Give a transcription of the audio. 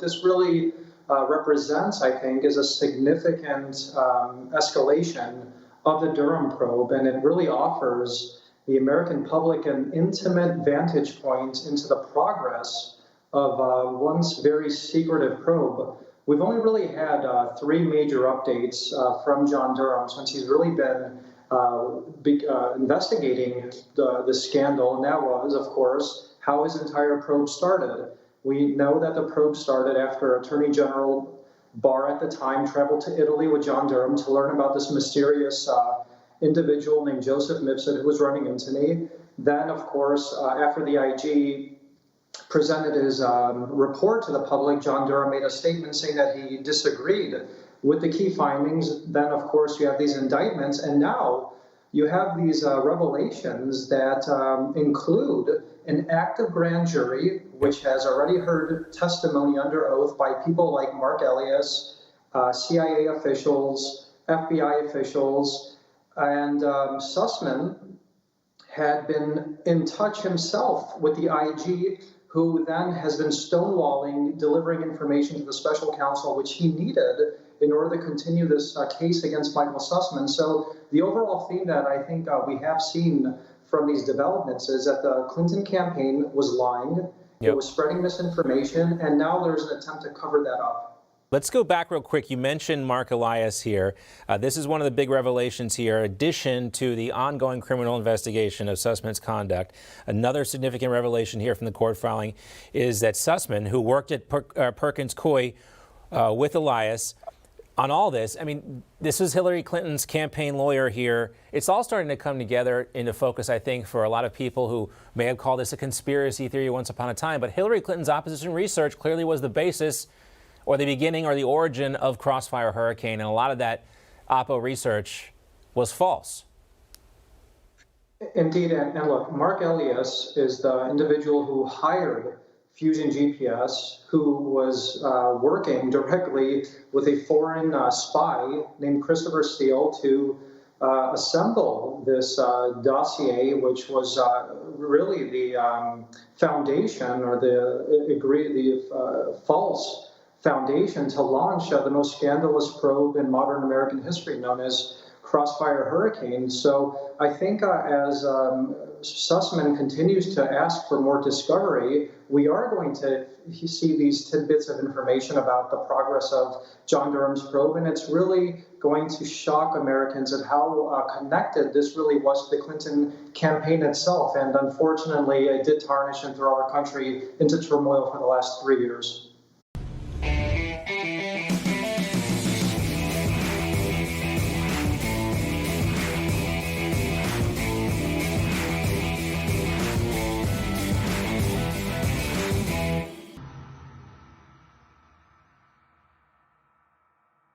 what this really represents, I think, is a significant escalation of the Durham probe, and it really offers the American public an intimate vantage point into the progress of once very secretive probe. We've only really had three major updates from John Durham since he's really been investigating the scandal, and that was, of course, how his entire probe started. We know that the probe started after Attorney General Barr at the time traveled to Italy with John Durham to learn about this mysterious individual named Joseph Mifsud who was running Intany. Then, of course, after the IG presented his report to the public, John Durham made a statement saying that he disagreed with the key findings. Then, of course, you have these indictments, and now you have these revelations that include an active grand jury, which has already heard testimony under oath by people like Mark Elias, CIA officials, FBI officials, and Sussman had been in touch himself with the IG, who then has been stonewalling, delivering information to the special counsel, which he needed in order to continue this case against Michael Sussman. So the overall theme that I think we have seen from these developments is that the Clinton campaign was lying, it was spreading misinformation, and now there's an attempt to cover that up. Let's go back real quick. You mentioned Mark Elias here. This is one of the big revelations here, in addition to the ongoing criminal investigation of Sussman's conduct. Another significant revelation here from the court filing is that Sussman, who worked at Perkins Coie with Elias on all this, I mean, this is Hillary Clinton's campaign lawyer here. It's all starting to come together into focus, I think, for a lot of people who may have called this a conspiracy theory once upon a time. But Hillary Clinton's opposition research clearly was the basis or the beginning or the origin of Crossfire Hurricane, and a lot of that Oppo research was false. Indeed, and look, Mark Elias is the individual who hired Fusion GPS, who was working directly with a foreign spy named Christopher Steele to assemble this dossier, which was really the foundation or the false foundation to launch the most scandalous probe in modern American history, known as Crossfire Hurricane. So I think as Sussman continues to ask for more discovery, we are going to see these tidbits of information about the progress of John Durham's probe, and it's really going to shock Americans at how connected this really was to the Clinton campaign itself. And unfortunately, it did tarnish and throw our country into turmoil for the last 3 years.